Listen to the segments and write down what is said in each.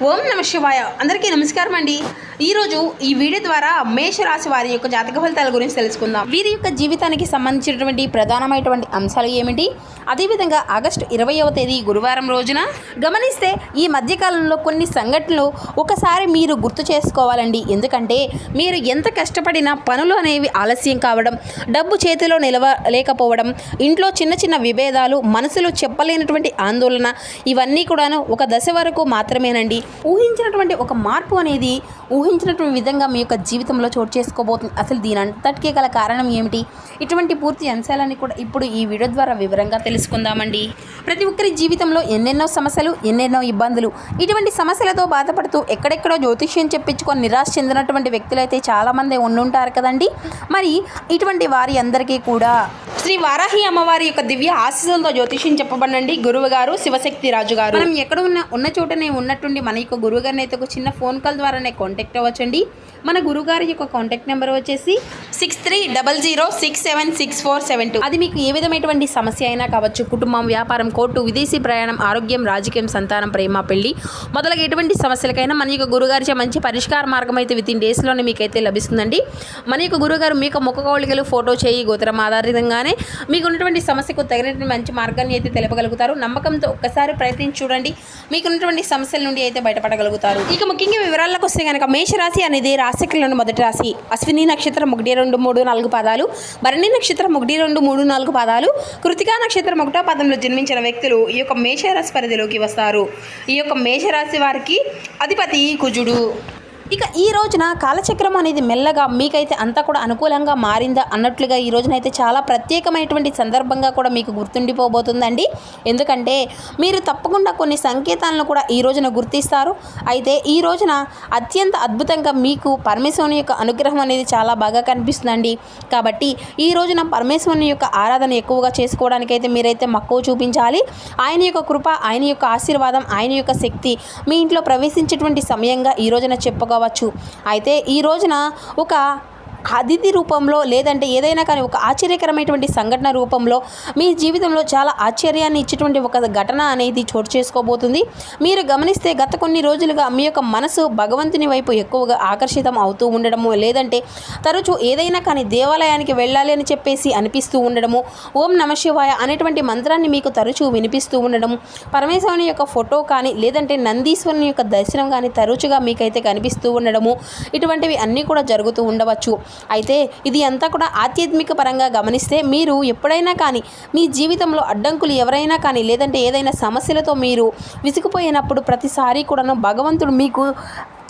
ఓం నమ శివాయ. అందరికీ నమస్కారం అండి. ఈరోజు ఈ వీడియో ద్వారా మేషరాశి వారి యొక్క జాతక ఫలితాల గురించి తెలుసుకుందాం. వీరి యొక్క జీవితానికి సంబంధించినటువంటి ప్రధానమైనటువంటి అంశాలు ఏమిటి, అదేవిధంగా ఆగస్టు 20వ తేదీ గురువారం రోజున గమనిస్తే ఈ మధ్యకాలంలో కొన్ని సంఘటనలు ఒకసారి మీరు గుర్తు చేసుకోవాలండి. ఎందుకంటే మీరు ఎంత కష్టపడినా పనులు అనేవి ఆలస్యం కావడం, డబ్బు చేతిలో నిలవలేకపోవడం, ఇంట్లో చిన్న చిన్న విభేదాలు, మనసులో చెప్పలేనటువంటి ఆందోళన, ఇవన్నీ కూడాను ఒక దశ వరకు మాత్రమేనండి. ఊహించినటువంటి ఒక మార్పు అనేది ఊహించినటువంటి విధంగా మీ యొక్క జీవితంలో చోటు చేసుకోబోతుంది. అసలు దీని అంతటికీ గల కారణం ఏమిటి, ఇటువంటి పూర్తి అంశాలన్నీ కూడా ఇప్పుడు ఈ వీడియో ద్వారా వివరంగా తెలుసుకుందామండి. ప్రతి ఒక్కరి జీవితంలో ఎన్నెన్నో సమస్యలు, ఎన్నెన్నో ఇబ్బందులు, ఇటువంటి సమస్యలతో బాధపడుతూ ఎక్కడెక్కడో జ్యోతిష్యం చెప్పించుకొని నిరాశ చెందినటువంటి వ్యక్తులు అయితే చాలామంది ఉండుంటారు కదండి. మరి ఇటువంటి వారి అందరికీ కూడా శ్రీ వారాహి అమ్మవారి యొక్క దివ్య ఆశీస్సులతో జ్యోతిష్యం చెప్పబడండి గురువు గారు శివశక్తి రాజు గారు. మనం ఎక్కడ ఉన్న చోటనే ఉన్నట్టుండి మన యొక్క గురువు గారిని అయితే ఒక చిన్న ఫోన్ కాల్ ద్వారానే కాంటాక్ట్ అవ్వచ్చండి. మన గురువుగారి యొక్క కాంటాక్ట్ నెంబర్ వచ్చేసి 6300676472. అది మీకు ఏ విధమైనటువంటి సమస్య అయినా కావచ్చు, కుటుంబం, వ్యాపారం, కోర్టు, విదేశీ ప్రయాణం, ఆరోగ్యం, రాజకీయం, సంతానం, ప్రేమ, పెళ్లి మొదలగు ఎటువంటి సమస్యలకైనా మన యొక్క గురుగారిచే మంచి పరిష్కార మార్గం అయితే వితిన్ డేస్లోనే మీకైతే లభిస్తుందండి. మన యొక్క గురుగారు మీకు ముఖ కవళికలు, ఫోటో చేయి, గోత్రం ఆధారితంగానే మీకు ఉన్నటువంటి సమస్యకు తగినటువంటి మంచి మార్గాన్ని అయితే తెలపగలుగుతారు. నమ్మకంతో ఒక్కసారి ప్రయత్నించి చూడండి, మీకు ఉన్నటువంటి సమస్యల నుండి అయితే బయటపడగలుగుతారు. ఇక ముఖ్యంగా వివరాలకు వస్తే కనుక మేషరాశి అనేది రాశిలోని మొదటి రాశి. అశ్విని నక్షత్రం 1, 2, 3, 4 పాదాలు, భరణి నక్షత్రం 1, 2, 3, 4 పాదాలు, కృతికా నక్షత్రం 1వ పాదంలో జన్మించిన వ్యక్తులు ఈ యొక్క మేషరాశి పరిధిలోకి వస్తారు. ఈ యొక్క మేషరాశి వారికి అధిపతి కుజుడు. ఇక ఈ రోజున కాలచక్రం అనేది మెల్లగా మీకైతే అంతా కూడా అనుకూలంగా మారిందా అన్నట్లుగా ఈ రోజునైతే చాలా ప్రత్యేకమైనటువంటి సందర్భంగా కూడా మీకు గుర్తుండిపోబోతుందండి. ఎందుకంటే మీరు తప్పకుండా కొన్ని సంకేతాలను కూడా ఈ రోజున గుర్తిస్తారు. అయితే ఈ రోజున అత్యంత అద్భుతంగా మీకు పరమేశ్వరుని యొక్క అనుగ్రహం అనేది చాలా బాగా కనిపిస్తుందండి. కాబట్టి ఈ రోజున పరమేశ్వరుని యొక్క ఆరాధన ఎక్కువగా చేసుకోవడానికైతే మీరైతే మక్కువ చూపించాలి. ఆయన యొక్క కృప, ఆయన యొక్క ఆశీర్వాదం, ఆయన యొక్క శక్తి మీ ఇంట్లో ప్రవేశించేటువంటి సమయంగా ఈ రోజున చెప్పుకోవచ్చు. అయితే ఈ రోజున ఒక అతిథి రూపంలో లేదంటే ఏదైనా కానీ ఒక ఆశ్చర్యకరమైనటువంటి సంఘటన రూపంలో మీ జీవితంలో చాలా ఆశ్చర్యాన్ని ఇచ్చేటువంటి ఒక ఘటన అనేది చోటు చేసుకోబోతుంది. మీరు గమనిస్తే గత కొన్ని రోజులుగా మీ యొక్క మనసు భగవంతుని వైపు ఎక్కువగా ఆకర్షితం అవుతూ ఉండడము, లేదంటే తరచూ ఏదైనా కానీ దేవాలయానికి వెళ్ళాలి అని చెప్పేసి అనిపిస్తూ ఉండడము, ఓం నమ శివాయ అనేటువంటి మంత్రాన్ని మీకు తరచూ వినిపిస్తూ ఉండడము, పరమేశ్వరుని యొక్క ఫోటో కానీ లేదంటే నందీశ్వరుని యొక్క దర్శనం కానీ తరచుగా మీకైతే కనిపిస్తూ ఉండడము, ఇటువంటివి అన్నీ కూడా జరుగుతూ ఉండవచ్చు. అయితే ఇది అంతా కూడా ఆధ్యాత్మిక పరంగా గమనిస్తే మీరు ఎప్పుడైనా కానీ మీ జీవితంలో అడ్డంకులు ఎవరైనా కానీ లేదంటే ఏదైనా సమస్యలతో మీరు విసిగిపోయినప్పుడు ప్రతిసారి కూడాను భగవంతుడు మీకు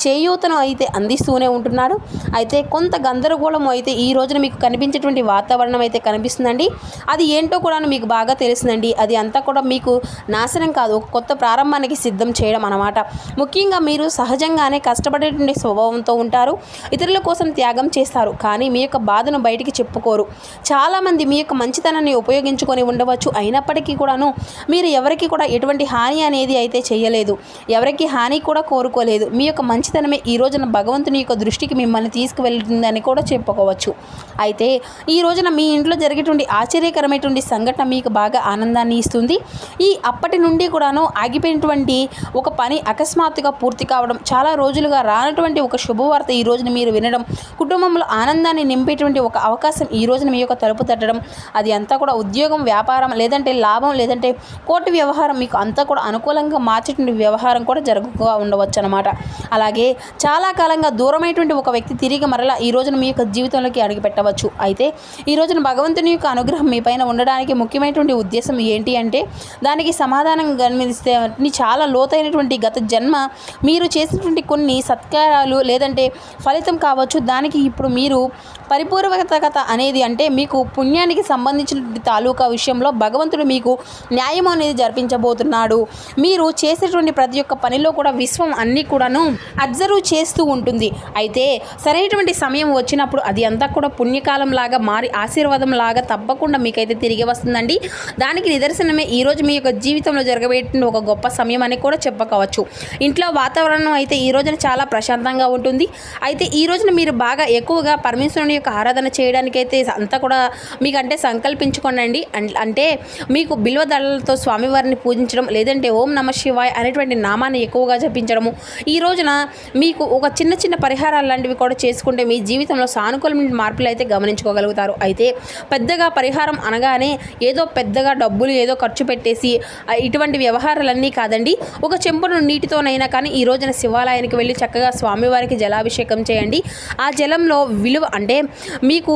చేయూతను అయితే అందిస్తూనే ఉంటున్నాడు. అయితే కొంత గందరగోళం అయితే ఈ రోజున మీకు కనిపించేటువంటి వాతావరణం అయితే కనిపిస్తుందండి. అది ఏంటో కూడా మీకు బాగా తెలుస్తుందండి. అది అంతా కూడా మీకు నాశనం కాదు, ఒక కొత్త ప్రారంభానికి సిద్ధం చేయడం అన్నమాట. ముఖ్యంగా మీరు సహజంగానే కష్టపడేటువంటి స్వభావంతో ఉంటారు, ఇతరుల కోసం త్యాగం చేస్తారు, కానీ మీ యొక్క బాధను బయటికి చెప్పుకోరు. చాలామంది మీ యొక్క మంచితనాన్ని ఉపయోగించుకొని ఉండవచ్చు, అయినప్పటికీ కూడాను మీరు ఎవరికి కూడా ఎటువంటి హాని అనేది అయితే చేయలేదు, ఎవరికి హాని కూడా కోరుకోలేదు. మీ యొక్క మంచితనమే ఈ రోజున భగవంతుని యొక్క దృష్టికి మిమ్మల్ని తీసుకువెళ్తుందని కూడా చెప్పుకోవచ్చు. అయితే ఈ రోజున మీ ఇంట్లో జరిగేటువంటి ఆశ్చర్యకరమైనటువంటి సంఘటన మీకు బాగా ఆనందాన్ని ఇస్తుంది. అప్పటి నుండి కూడాను ఆగిపోయినటువంటి ఒక పని అకస్మాత్తుగా పూర్తి కావడం, చాలా రోజులుగా రానటువంటి ఒక శుభవార్త ఈ రోజున మీరు వినడం, కుటుంబంలో ఆనందాన్ని నింపేటువంటి ఒక అవకాశం ఈ రోజున మీ యొక్క తలుపు తట్టడం, అది అంతా కూడా ఉద్యోగం, వ్యాపారం, లేదంటే లాభం, లేదంటే కోర్టు వ్యవహారం మీకు అంతా కూడా అనుకూలంగా మార్చేటువంటి వ్యవహారం కూడా జరుగుతూ ఉండవచ్చు అన్నమాట. అలాగే చాలా కాలంగా దూరమైనటువంటి ఒక వ్యక్తి తిరిగి మరలా ఈ రోజున మీ యొక్క జీవితంలోకి అడుగు పెట్టవచ్చు. అయితే ఈ రోజున భగవంతుని యొక్క అనుగ్రహం మీ పైన ఉండడానికి ముఖ్యమైనటువంటి ఉద్దేశం ఏంటి అంటే దానికి సమాధానం గమనిస్తే చాలా లోతైనటువంటి గత జన్మ మీరు చేసినటువంటి కొన్ని సత్కారాలు లేదంటే ఫలితం కావచ్చు, దానికి ఇప్పుడు మీరు పరిపూర్వకత అనేది అంటే మీకు పుణ్యానికి సంబంధించినటువంటి తాలూకా విషయంలో భగవంతుడు మీకు న్యాయం అనేది జరిపించబోతున్నాడు. మీరు చేసేటువంటి ప్రతి ఒక్క పనిలో కూడా విశ్వం అన్నీ కూడాను అబ్జర్వ్ చేస్తూ ఉంటుంది. అయితే సరైనటువంటి సమయం వచ్చినప్పుడు అది అంతా కూడా పుణ్యకాలం లాగా మారి ఆశీర్వాదం లాగా తప్పకుండా మీకైతే తిరిగి వస్తుందండి. దానికి నిదర్శనమే ఈరోజు మీ యొక్క జీవితంలో జరగబెట్టిన ఒక గొప్ప సమయం అని కూడా చెప్పుకోవచ్చు. ఇంట్లో వాతావరణం అయితే ఈ రోజున చాలా ప్రశాంతంగా ఉంటుంది. అయితే ఈ రోజున మీరు బాగా ఎక్కువగా పరమేశ్వరుని యొక్క ఆరాధన చేయడానికైతే అంతా కూడా మీకంటే సంకల్పించుకోండి. అంటే మీకు బిల్వ దళాలతో స్వామివారిని పూజించడం, లేదంటే ఓం నమ శివాయ అనేటువంటి నామాన్ని ఎక్కువగా జపించడము, ఈ రోజున మీకు ఒక చిన్న చిన్న పరిహారాలు లాంటివి కూడా చేసుకుంటే మీ జీవితంలో సానుకూలమైన మార్పులు అయితే గమనించుకోగలుగుతారు. అయితే పెద్దగా పరిహారం అనగానే ఏదో పెద్దగా డబ్బులు ఏదో ఖర్చు పెట్టేసి ఇటువంటి వ్యవహారాలన్నీ కాదండి. ఒక చెంపును నీటితోనైనా కానీ ఈ రోజున శివాలయానికి వెళ్ళి చక్కగా స్వామివారికి జలాభిషేకం చేయండి. ఆ జలంలో విలువ అంటే మీకు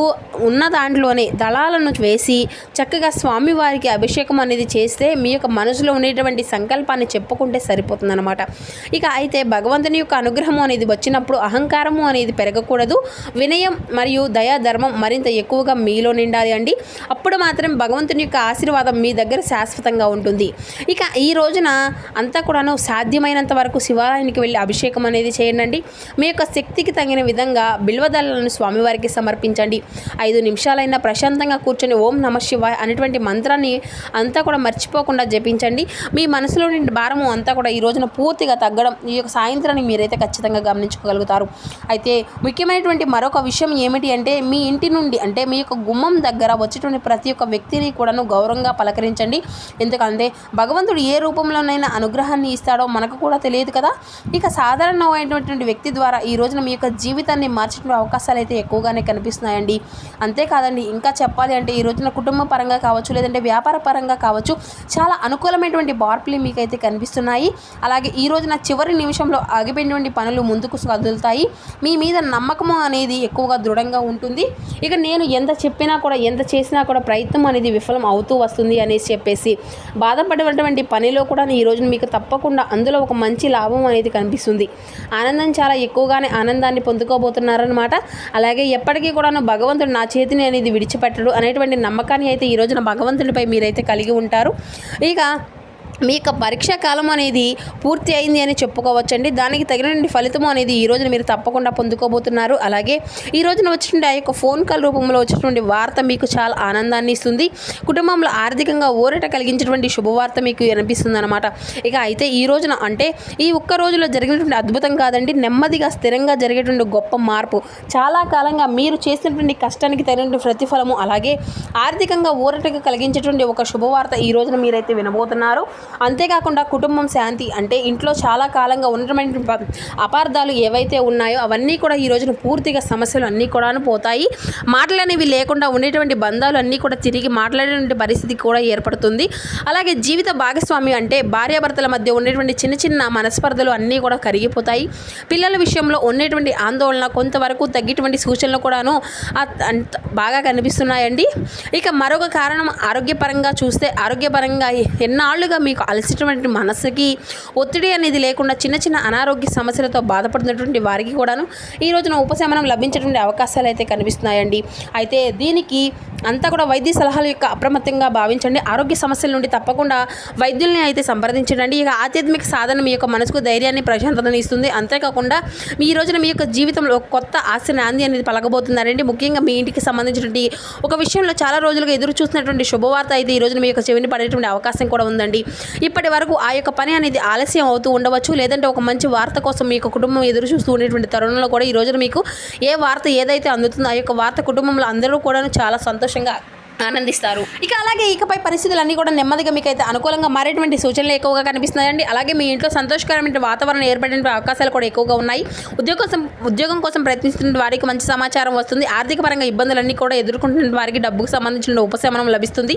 ఉన్న దాంట్లోనే దళాలను వేసి చక్కగా స్వామివారికి అభిషేకం అనేది చేస్తే మీ యొక్క మనసులో ఉండేటువంటి సంకల్పాన్ని చెప్పుకుంటే సరిపోతుందన్నమాట. ఇక అయితే భగవంతుని యొక్క అనుగ్రహం అనేది వచ్చినప్పుడు అహంకారము అనేది పెరగకూడదు. వినయం మరియు దయా ధర్మం మరింత ఎక్కువగా మీలో నిండాలి అండి. అప్పుడు మాత్రం భగవంతుని యొక్క ఆశీర్వాదం మీ దగ్గర శాశ్వతంగా ఉంటుంది. ఇక ఈ రోజున అంతా కూడాను సాధ్యమైనంత వరకు శివాలయానికి వెళ్ళి అభిషేకం అనేది చేయండి. మీ యొక్క శక్తికి తగిన విధంగా బిల్వదళాలను స్వామివారికి సమర్పించండి. 5 నిమిషాలైనా ప్రశాంతంగా కూర్చొని ఓం నమ శివాయ అనేటువంటి మంత్రాన్ని అంతా కూడా మర్చిపోకుండా జపించండి. మీ మనసులో నుండి భారము అంతా కూడా ఈ రోజున పూర్తిగా తగ్గడం ఈ యొక్క సాయంత్రాన్ని మీరైతే ఖచ్చితంగా గమనించుకోగలుగుతారు. అయితే ముఖ్యమైనటువంటి మరొక విషయం ఏమిటి అంటే మీ ఇంటి నుండి అంటే మీ యొక్క గుమ్మం దగ్గర వచ్చేటువంటి ప్రతి ఒక్క వ్యక్తిని కూడాను గౌరవంగా పలకరించండి. ఎందుకంటే భగవంతుడు ఏ రూపంలోనైనా అనుగ్రహాన్ని ఇస్తాడో మనకు కూడా తెలియదు కదా. ఇక సాధారణమైనటువంటి వ్యక్తి ద్వారా ఈ రోజున మీ యొక్క జీవితాన్ని మార్చే అవకాశాలు అయితే ఎక్కువగానే కనిపిస్తున్నాయండి. అంతేకాదండి, ఇంకా చెప్పాలి అంటే ఈ రోజున కుటుంబ పరంగా కావచ్చు, లేదంటే వ్యాపార పరంగా కావచ్చు, చాలా అనుకూలమైనటువంటి మార్పులు మీకైతే కనిపిస్తున్నాయి. అలాగే ఈ రోజున చివరి నిమిషంలో ఆగిపోయినటువంటి పనులు ముందుకు కదులుతాయి. మీ మీద నమ్మకం అనేది ఎక్కువగా దృఢంగా ఉంటుంది. ఇక నేను ఎంత చెప్పినా కూడా ఎంత చేసినా కూడా ప్రయత్నం అనేది విఫలం అవుతూ వస్తుంది అనేసి చెప్పేసి బాధపడేటువంటి పనిలో కూడా ఈ రోజున మీకు తప్పకుండా అందులో ఒక మంచి లాభం అనేది కనిపిస్తుంది. ఆనందం చాలా ఎక్కువగానే ఆనందాన్ని పొందుకోబోతున్నారనమాట. అలాగే ఎప్పటికీ కూడాను భగవంతుడు నా చేతిని అనేది విడిచిపెట్టడు అనేటువంటి నమ్మకాన్ని అయితే ఈ రోజున భగవంతుడిపై మీరైతే కలిగి ఉంటారు. ఇక మీ యొక్క పరీక్షా కాలం అనేది పూర్తి అయింది అని చెప్పుకోవచ్చండి. దానికి తగినటువంటి ఫలితం అనేది ఈ రోజున మీరు తప్పకుండా పొందుకోబోతున్నారు. అలాగే ఈ రోజున వచ్చినటువంటి ఆ యొక్క ఫోన్ కాల్ రూపంలో వచ్చినటువంటి వార్త మీకు చాలా ఆనందాన్ని ఇస్తుంది. కుటుంబంలో ఆర్థికంగా ఊరట కలిగించేటువంటి శుభవార్త మీకు అనిపిస్తుంది అనమాట. ఇక అయితే ఈ రోజున అంటే ఈ ఒక్క రోజులో జరిగినటువంటి అద్భుతం కాదండి, నెమ్మదిగా స్థిరంగా జరిగేటువంటి గొప్ప మార్పు, చాలా కాలంగా మీరు చేసినటువంటి కష్టానికి తగినటువంటి ప్రతిఫలము, అలాగే ఆర్థికంగా ఊరటగా కలిగించేటువంటి ఒక శుభవార్త ఈ రోజున మీరైతే వినబోతున్నారు. అంతేకాకుండా కుటుంబం శాంతి అంటే ఇంట్లో చాలా కాలంగా ఉన్నటువంటి అపార్థాలు ఏవైతే ఉన్నాయో అవన్నీ కూడా ఈ రోజున పూర్తిగా సమస్యలు అన్నీ కూడా పోతాయి. మాటలు అనేవి లేకుండా ఉండేటువంటి బంధాలు అన్నీ కూడా తిరిగి మాట్లాడేటువంటి పరిస్థితి కూడా ఏర్పడుతుంది. అలాగే జీవిత భాగస్వామి అంటే భార్యాభర్తల మధ్య ఉండేటువంటి చిన్న చిన్న మనస్పర్ధలు అన్నీ కూడా కరిగిపోతాయి. పిల్లల విషయంలో ఉండేటువంటి ఆందోళన కొంతవరకు తగ్గేటువంటి సూచనలు కూడాను బాగా కనిపిస్తున్నాయండి. ఇక మరొక కారణం ఆరోగ్యపరంగా చూస్తే ఆరోగ్యపరంగా ఎన్నాళ్ళుగా మీకు అలసినటువంటి మనసుకి ఒత్తిడి అనేది లేకుండా చిన్న చిన్న అనారోగ్య సమస్యలతో బాధపడుతున్నటువంటి వారికి కూడాను ఈ రోజున ఉపశమనం లభించేటువంటి అవకాశాలు అయితే కనిపిస్తున్నాయండి. అయితే దీనికి అంతా కూడా వైద్య సలహాల యొక్క అప్రమత్తంగా భావించండి. ఆరోగ్య సమస్యల నుండి తప్పకుండా వైద్యుల్ని అయితే సంప్రదించండి. ఇక ఆధ్యాత్మిక సాధన మీ యొక్క మనసుకు ధైర్యాన్ని ప్రశాంతతను ఇస్తుంది. అంతేకాకుండా ఈ రోజున మీ యొక్క జీవితంలో కొత్త ఆశ నాంది అనేది పలకబోతున్నారండి. ముఖ్యంగా మీ ఇంటికి సంబంధించినటువంటి ఒక విషయంలో చాలా రోజులుగా ఎదురు చూస్తున్నటువంటి శుభవార్త అయితే ఈ రోజున మీ యొక్క చెవిని పడేటువంటి అవకాశం కూడా ఉందండి. ఇప్పటి వరకు ఆ యొక్క పని అనేది ఆలస్యం అవుతూ ఉండవచ్చు, లేదంటే ఒక మంచి వార్త కోసం మీ యొక్క కుటుంబం ఎదురు చూస్తూ ఉండేటువంటి తరుణంలో కూడా ఈ రోజున మీకు ఏ వార్త ఏదైతే అందుతుందో ఆ యొక్క వార్త కుటుంబంలో అందరూ కూడా చాలా సంతోషంగా ఆనందిస్తారు. ఇక అలాగే ఇకపై పరిస్థితులన్నీ కూడా నెమ్మదిగా మీకైతే అనుకూలంగా మారేటువంటి సూచనలు ఎక్కువగా కనిపిస్తున్నాయండి. అలాగే మీ ఇంట్లో సంతోషకరమైన వాతావరణం ఏర్పడే అవకాశాలు కూడా ఎక్కువగా ఉన్నాయి. ఉద్యోగం కోసం ప్రయత్నిస్తున్న వారికి మంచి సమాచారం వస్తుంది. ఆర్థిక పరంగా ఇబ్బందులన్నీ కూడా ఎదుర్కొంటున్న వారికి డబ్బుకు సంబంధించిన ఉపశమనం లభిస్తుంది.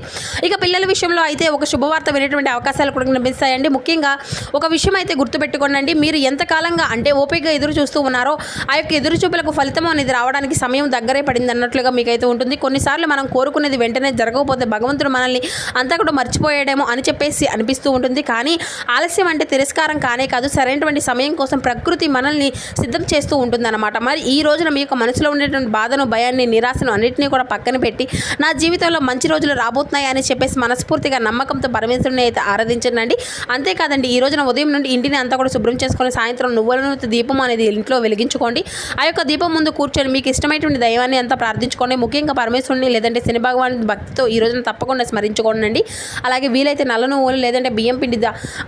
ఇక పిల్లల విషయంలో అయితే ఒక శుభవార్త వినేటువంటి అవకాశాలు కూడా కనిపిస్తాయండి. ముఖ్యంగా ఒక విషయం అయితే గుర్తుపెట్టుకోండి, మీరు ఎంతకాలంగా అంటే ఓపికగా ఎదురు చూస్తూ ఉన్నారో ఆ యొక్క ఎదురు చూపులకు ఫలితం అనేది రావడానికి సమయం దగ్గరే పడింది అన్నట్లుగా మీకైతే ఉంటుంది. కొన్నిసార్లు మనం కోరుకునేది వెంటనే జరగకపోతే భగవంతుడు మనల్ని అంతా కూడా మర్చిపోయాడేమో అని చెప్పేసి అనిపిస్తూ ఉంటుంది. కానీ ఆలస్యం అంటే తిరస్కారం కానే కాదు, సరైనటువంటి సమయం కోసం ప్రకృతి మనల్ని సిద్ధం చేస్తూ ఉంటుందన్నమాట. మరి ఈ రోజున మీ యొక్క మనసులో ఉండేటువంటి బాధను, భయాన్ని, నిరాశను అన్నింటినీ కూడా పక్కన పెట్టి నా జీవితంలో మంచి రోజులు రాబోతున్నాయి అని చెప్పేసి మనస్ఫూర్తిగా నమ్మకంతో పరమేశ్వరుని అయితే ఆరాధించండి. అంతేకాదండి, ఈ రోజున ఉదయం నుండి ఇంటిని అంతా కూడా శుభ్రం చేసుకొని సాయంత్రం నువ్వుల నూనె దీపం అనేది ఇంట్లో వెలిగించుకోండి. ఆ యొక్క దీపం ముందు కూర్చొని మీకు ఇష్టమైనటువంటి దైవాన్ని అంతా ప్రార్థించుకోండి. ముఖ్యంగా పరమేశ్వరుని లేదంటే శని భగవాన్ భక్తితో ఈ రోజున తప్పకుండా స్మరించుకోండి. అలాగే వీలైతే నల్ల నువ్వులు లేదంటే బియ్యం పిండి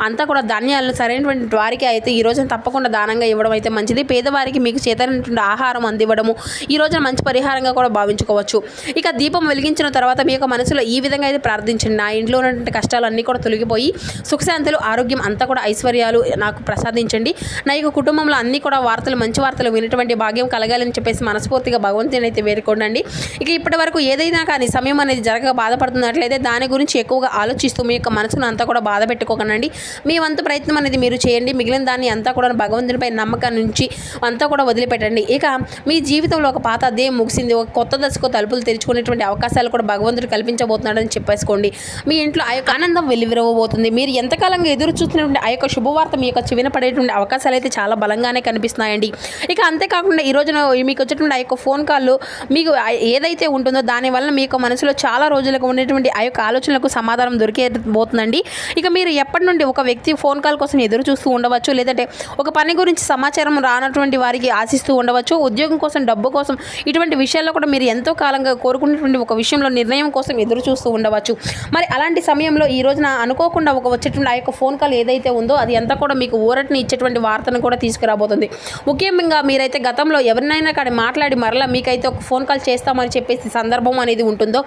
అంతా కూడా ధాన్యాలను సరైనటువంటి వారికి అయితే ఈ రోజున తప్పకుండా దానంగా ఇవ్వడం అయితే మంచిది. పేదవారికి మీకు చేతనటువంటి ఆహారం అందివ్వడము ఈ రోజున మంచి పరిహారంగా కూడా భావించుకోవచ్చు. ఇక దీపం వెలిగించిన తర్వాత మీ యొక్క మనసులో ఈ విధంగా అయితే ప్రార్థించండి. నా ఇంట్లో ఉన్నటువంటి కష్టాలన్నీ కూడా తొలగిపోయి సుఖశాంతులు, ఆరోగ్యం అంతా కూడా ఐశ్వర్యాలు నాకు ప్రసాదించండి. నా యొక్క కుటుంబంలో అన్ని కూడా మంచి వార్తలు వినటువంటి భాగ్యం కలగాలని చెప్పేసి మనస్ఫూర్తిగా భగవంతుని అయితే వేడుకోండి. ఇక ఇప్పటి వరకు ఏదైనా కానీ సమయం అనేది జరగక బాధపడుతున్నట్లయితే దాని గురించి ఎక్కువగా ఆలోచిస్తూ మీ యొక్క మనసును అంతా కూడా బాధ పెట్టుకోకండి. మీ వంతు ప్రయత్నం అనేది మీరు చేయండి. మిగిలిన దాన్ని అంతా కూడా భగవంతునిపై నమ్మకం నుంచి అంతా కూడా వదిలిపెట్టండి. ఇక మీ జీవితంలో ఒక పాత అధ్యాయం ముగిసింది, ఒక కొత్త దశకు తలుపులు తెరుచుకునేటువంటి అవకాశాలు కూడా భగవంతుడు కల్పించబోతున్నాడని చెప్పేసుకోండి. మీ ఇంట్లో ఆ యొక్క ఆనందం వెలువరబోతుంది. మీరు ఎంతకాలంగా ఎదురు చూస్తున్నటువంటి ఆ యొక్క శుభవార్త మీ యొక్క చెవిన పడేటువంటి అవకాశాలు అయితే చాలా బలంగానే కనిపిస్తున్నాయండి. ఇక అంతేకాకుండా ఈ రోజున మీకు వచ్చేటువంటి ఆ యొక్క ఫోన్ కాల్ మీకు ఏదైతే ఉంటుందో దానివల్ల మీ యొక్క మనసులో చాలా రోజులకు ఉండేటువంటి ఆ యొక్క ఆలోచనలకు సమాధానం దొరికేబోతుందండి. ఇక మీరు ఎప్పటి నుండి ఒక వ్యక్తి ఫోన్ కాల్ కోసం ఎదురు చూస్తూ ఉండవచ్చు, లేదంటే ఒక పని గురించి సమాచారం రానటువంటి వారికి ఆశిస్తూ ఉండవచ్చు, ఉద్యోగం కోసం, డబ్బు కోసం, ఇటువంటి విషయాల్లో కూడా మీరు ఎంతో కాలంగా కోరుకున్నటువంటి ఒక విషయంలో నిర్ణయం కోసం ఎదురు చూస్తూ ఉండవచ్చు. మరి అలాంటి సమయంలో ఈ రోజున అనుకోకుండా వచ్చేటువంటి ఆ యొక్క ఫోన్ కాల్ ఏదైతే ఉందో అది అంతా కూడా మీకు ఊరటని ఇచ్చేటువంటి వార్తను కూడా తీసుకురాబోతుంది. ముఖ్యంగా మీరైతే గతంలో ఎవరినైనా కానీ మాట్లాడి మరలా మీకైతే ఒక ఫోన్ కాల్ చేస్తామని చెప్పేసి సందర్భం అనేది ఉంటుందో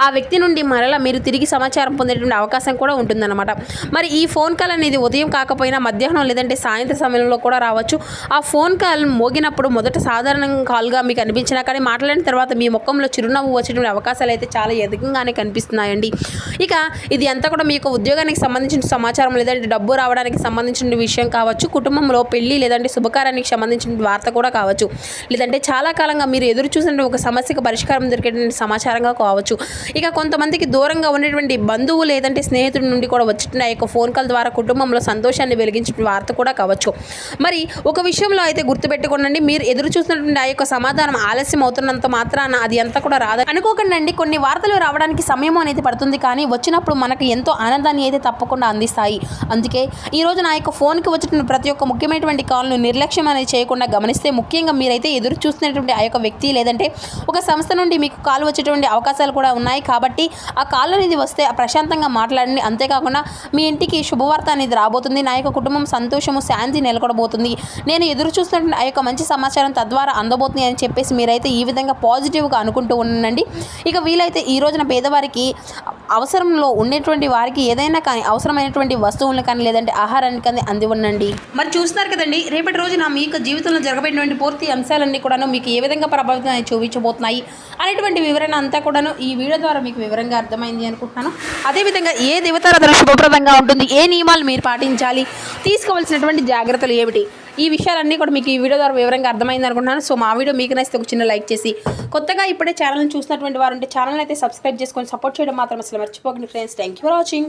ఆ వ్యక్తి నుండి మరలా మీరు తిరిగి సమాచారం పొందేటువంటి అవకాశం కూడా ఉంటుందన్నమాట. మరి ఈ ఫోన్ కాల్ అనేది ఉదయం కాకపోయినా మధ్యాహ్నం లేదంటే సాయంత్రం సమయంలో కూడా రావచ్చు. ఆ ఫోన్ కాల్ మోగినప్పుడు మొదట సాధారణ కాల్గా మీకు అనిపించినా కానీ మాట్లాడిన తర్వాత మీ ముఖంలో చిరునవ్వు వచ్చేటువంటి అవకాశాలు అయితే చాలా అధికంగానే కనిపిస్తున్నాయండి. ఇక ఇది అంతా కూడా మీ యొక్క ఉద్యోగానికి సంబంధించిన సమాచారం, లేదంటే డబ్బు రావడానికి సంబంధించిన విషయం కావచ్చు, కుటుంబంలో పెళ్లి లేదంటే శుభకార్యానికి సంబంధించిన వార్త కూడా కావచ్చు, లేదంటే చాలా కాలంగా మీరు ఎదురు చూసిన ఒక సమస్యకు పరిష్కారం దొరికేటువంటి సమాచారంగా కావచ్చు. ఇక కొంతమందికి దూరంగా ఉండేటువంటి బంధువు లేదంటే స్నేహితుడి నుండి కూడా వచ్చిన ఆ యొక్క ఫోన్ కాల్ ద్వారా కుటుంబంలో సంతోషాన్ని వెలిగించిన వార్త కూడా కావచ్చు. మరి ఒక విషయంలో అయితే గుర్తుపెట్టుకోండి, మీరు ఎదురు చూసినటువంటి ఆ యొక్క సమాధానం ఆలస్యం అవుతున్నంత మాత్రాన అది అంతా కూడా రాదు అనుకోకండి. కొన్ని వార్తలు రావడానికి సమయం అనేది పడుతుంది, కానీ వచ్చినప్పుడు మనకు ఎంతో ఆనందాన్ని అయితే తప్పకుండా అందిస్తాయి. అందుకే ఈ రోజు నా యొక్క ఫోన్కి వచ్చిన ప్రతి ఒక్క ముఖ్యమైనటువంటి కాల్ను నిర్లక్ష్యం అనేది చేయకుండా గమనిస్తే, ముఖ్యంగా మీరైతే ఎదురు చూస్తున్నటువంటి ఆ యొక్క వ్యక్తి లేదంటే ఒక సంస్థ నుండి మీకు కాల్ వచ్చేటువంటి అవకాశాలు కూడా ఉన్నాయి. కాబట్టి ఆ కాల్ అనేది వస్తే ప్రశాంతంగా మాట్లాడండి. అంతేకాకుండా మీ ఇంటికి శుభవార్త అనేది రాబోతుంది. నా యొక్క కుటుంబం సంతోషము, శాంతి నెలకొడబోతుంది. నేను ఎదురు చూస్తున్నటువంటి ఆ యొక్క మంచి సమాచారం తద్వారా అందబోతుంది అని చెప్పేసి మీరైతే ఈ విధంగా పాజిటివ్గా అనుకుంటూ ఉండండి. ఇక వీలైతే ఈ రోజున పేదవారికి అవసరంలో ఉండేటువంటి వారికి ఏదైనా కానీ అవసరమైనటువంటి వస్తువులను కానీ లేదంటే ఆహారాన్ని కానీ అందివ్వండి. మరి చూస్తున్నారు కదండి, రేపటి రోజున మీ యొక్క జీవితంలో జరగబడినటువంటి పూర్తి అంశాలన్నీ కూడాను మీకు ఏ విధంగా ప్రభావితం చూపించబోతున్నాయి అనేటువంటి వివరణ అంతా కూడాను ఈ వీడియో ద్వారా మీకు వివరంగా అర్థమైంది అనుకుంటున్నాను. అదేవిధంగా ఏ దేవతారాధన శుభప్రదంగా ఉంటుంది, ఏ నియమాలు మీరు పాటించాలి, తీసుకోవాల్సినటువంటి జాగ్రత్తలు ఏమిటి, ఈ విషయాలన్నీ కూడా మీకు ఈ వీడియో ద్వారా వివరంగా అర్థమైంది అనుకుంటున్నాను. సో మా వీడియో మీకు నచ్చితే ఒక చిన్న లైక్ చేసి, కొత్తగా ఇప్పుడే ఛానల్ని చూసినటువంటి వారు ఉంటే ఛానల్ అయితే సబ్స్క్రైబ్ చేసుకొని సపోర్ట్ చేయడం మాత్రం అసలు మర్చిపోకండి friends. Thank you for watching.